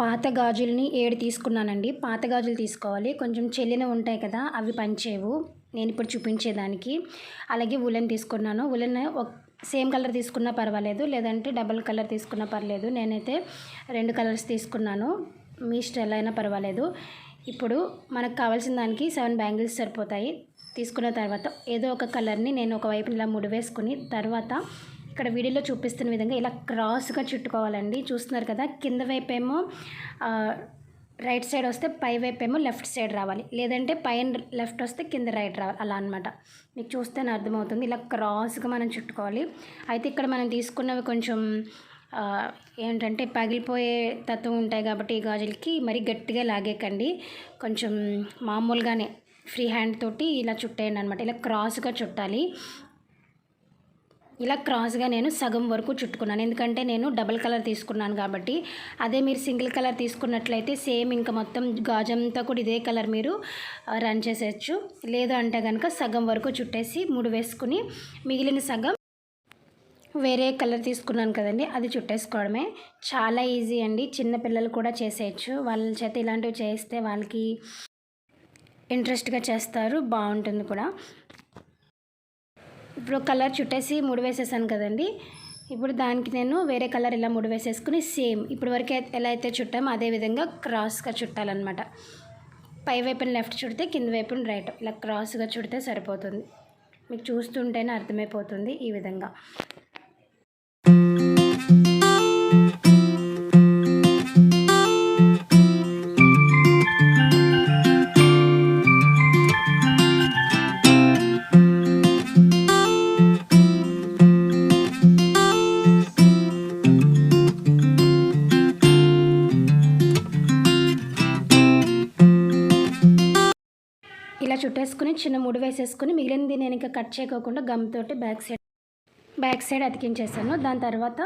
పాత గాజుల్ని 7 తీసుకున్నానండి. పాత గాజులు తీసుకోవాలి. కొంచెం చెల్లినవి ఉంటాయి కదా, అవి పనిచేయవు నేను ఇప్పుడు చూపించేదానికి. అలాగే ఉలెన్ తీసుకున్నాను. ఉలెన్ సేమ్ కలర్ తీసుకున్నా పర్వాలేదు, లేదంటే డబల్ కలర్ తీసుకున్నా పర్లేదు. నేనైతే 2 కలర్స్ తీసుకున్నాను. మీ ఇష్టం ఎలా అయినా పర్వాలేదు. ఇప్పుడు మనకు కావాల్సిన దానికి 7 బ్యాంగిల్స్ సరిపోతాయి. తీసుకున్న తర్వాత ఏదో ఒక కలర్ని నేను ఒకవైపు ఇలా ముడివేసుకుని, తర్వాత ఇక్కడ వీడియోలో చూపిస్తున్న విధంగా ఇలా క్రాస్గా చుట్టుకోవాలండి. చూస్తున్నారు కదా, కింద వైపేమో రైట్ సైడ్ వస్తే పై వైపేమో లెఫ్ట్ సైడ్ రావాలి, లేదంటే పైన లెఫ్ట్ వస్తే కింద రైట్ రావాలి, అలా అనమాట. మీకు చూస్తేనే అర్థమవుతుంది. ఇలా క్రాస్గా మనం చుట్టుకోవాలి. అయితే ఇక్కడ మనం తీసుకున్నవి కొంచెం ఏంటంటే పగిలిపోయే తత్వం ఉంటాయి కాబట్టి ఈ గాజులకి మరి గట్టిగా లాగేకండి. కొంచెం మామూలుగానే ఫ్రీ హ్యాండ్ తోటి ఇలా చుట్టేయండి అనమాట. ఇలా క్రాస్గా చుట్టాలి. ఇలా క్రాస్గా నేను సగం వరకు చుట్టుకున్నాను, ఎందుకంటే నేను డబల్ కలర్ తీసుకున్నాను కాబట్టి. అదే మీరు సింగిల్ కలర్ తీసుకున్నట్లయితే సేమ్ ఇంకా మొత్తం గాజంతా కూడా ఇదే కలర్ మీరు రన్ చేసేయచ్చు. లేదు అంటే కనుక సగం వరకు చుట్టేసి ముడి వేసుకుని మిగిలిన సగం వేరే కలర్ తీసుకున్నాను కదండి, అది చుట్టేసుకోవడమే. చాలా ఈజీ అండి. చిన్నపిల్లలు కూడా చేసేయచ్చు. వాళ్ళ చేత ఇలాంటివి చేస్తే వాళ్ళకి ఇంట్రెస్ట్గా చేస్తారు, బాగుంటుంది కూడా. ఇప్పుడు కలర్ చుట్టేసి ముడి వేసేసాను కదండి. ఇప్పుడు దానికి నేను వేరే కలర్ ఇలా ముడి వేసేసుకుని సేమ్ ఇప్పుడు వరకు ఎలా అయితే చుట్టామో అదే విధంగా క్రాస్గా చుట్టాలన్నమాట. పై వైపున లెఫ్ట్ చుడితే కింద వైపున రైట్, ఇలా క్రాస్గా చుడితే సరిపోతుంది. మీకు చూస్తుంటేనే అర్థమైపోతుంది ఈ విధంగా. ఇలా చుట్టేసుకుని చిన్న ముడి వేసేసుకుని మిగిలినది నేను ఇంకా కట్ చేయకోకుండా గమ్ తోటి బ్యాక్ సైడ్ అతికించేసాను. దాని తర్వాత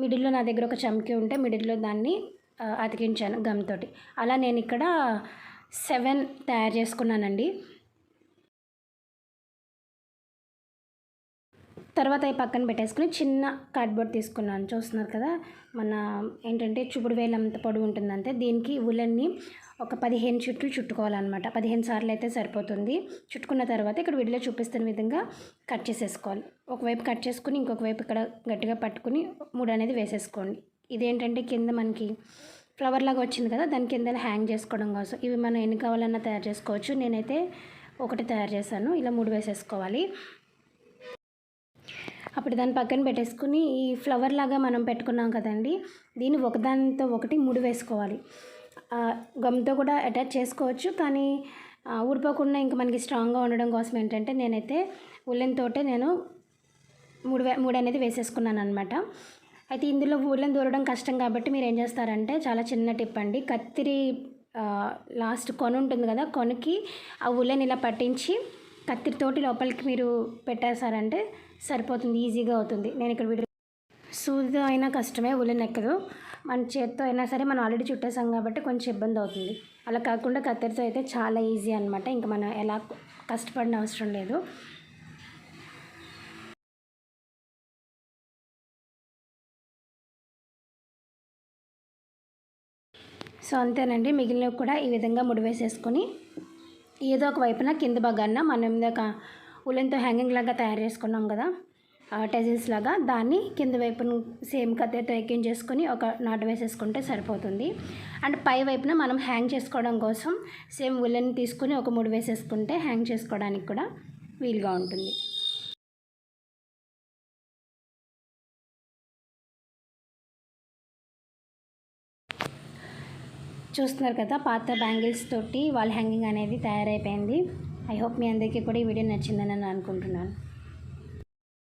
మిడిల్లో నా దగ్గర ఒక చమ్కీ ఉంటే మిడిల్లో దాన్ని అతికించాను గమ్ తోటి. అలా నేను ఇక్కడ 7 తయారు చేసుకున్నానండి. తర్వాత ఈ పక్కన పెట్టేసుకుని చిన్న కార్డ్బోర్డ్ తీసుకున్నాను. చూస్తున్నారు కదా, మన ఏంటంటే చూపుడు వేలంత పొడవు ఉంటుందంటే దీనికి ఉలెన్ని ఒక 15 చుట్లు చుట్టుకోవాలన్నమాట. 15 సార్లు అయితే సరిపోతుంది. చుట్టుకున్న తర్వాత ఇక్కడ వీడియోలో చూపిస్తున్న విధంగా కట్ చేసేసుకోవాలి. ఒకవైపు కట్ చేసుకుని ఇంకొక వైపు ఇక్కడ గట్టిగా పట్టుకుని ముడి అనేది వేసేసుకోండి. ఇదేంటంటే కింద మనకి ఫ్లవర్ లాగా వచ్చింది కదా, దాని కింద హ్యాంగ్ చేసుకోవడం కోసం. ఇవి మనం ఎన్ని కావాలన్నా తయారు చేసుకోవచ్చు. నేనైతే ఒకటి తయారు చేశాను. ఇలా ముడి వేసేసుకోవాలి. అప్పుడు దాన్ని పక్కన పెట్టేసుకుని ఈ ఫ్లవర్ లాగా మనం పెట్టుకున్నాం కదండి, దీన్ని ఒకదానితో ఒకటి ముడి వేసుకోవాలి. గమ్తో కూడా అటాచ్ చేసుకోవచ్చు, కానీ ఊడిపోకుండా ఇంకా మనకి స్ట్రాంగ్గా ఉండడం కోసం ఏంటంటే నేనైతే ఉలెన్ తోటే నేను ముడి అనేది వేసేసుకున్నాను అనమాట. అయితే ఇందులో ఉలెన్ దూరడం కష్టం కాబట్టి మీరు ఏం చేస్తారంటే, చాలా చిన్న టిప్ అండి, కత్తిరి లాస్ట్ కొన ఉంటుంది కదా, కొనకి ఆ ఉలెన్ ఇలా పట్టించి కత్తిరితోటి లోపలికి మీరు పెట్టేశారంటే సరిపోతుంది, ఈజీగా అవుతుంది. నేను ఇక్కడ వీడియో సూదితో అయినా కష్టమే, ఉలెన్ ఎక్కదు. మన చేత్తో అయినా సరే మనం ఆల్రెడీ చుట్టేసాం కాబట్టి కొంచెం ఇబ్బంది అవుతుంది. అలా కాకుండా కత్తిరితో అయితే చాలా ఈజీ అనమాట. ఇంకా మనం ఎలా కష్టపడిన అవసరం లేదు. సో అంతేనండి. మిగిలినవి కూడా ఈ విధంగా ముడి వేసేసుకొని ఏదో ఒక వైపున కింద భాగాన మనం ఇందాక ఉలెన్తో హ్యాంగింగ్ లాగా తయారు చేసుకున్నాం కదా, టెజిల్స్ లాగా, దాన్ని కింద వైపున సేమ్ కత్తెరతో ఎక్కించేసుకొని ఒక నాటు వేసేసుకుంటే సరిపోతుంది. అండ్ పై వైపున మనం హ్యాంగ్ చేసుకోవడం కోసం సేమ్ ఉలెన్ తీసుకుని ఒక ముడి వేసేసుకుంటే హ్యాంగ్ చేసుకోవడానికి కూడా వీలుగా ఉంటుంది. చూస్తున్నారు కదా, పాత బ్యాంగిల్స్ తోటి వాల్ హ్యాంగింగ్ అనేది తయారైపోయింది. ఐ హోప్ మీ అందరికీ కూడా ఈ వీడియో నచ్చిందని నేను అనుకుంటున్నాను.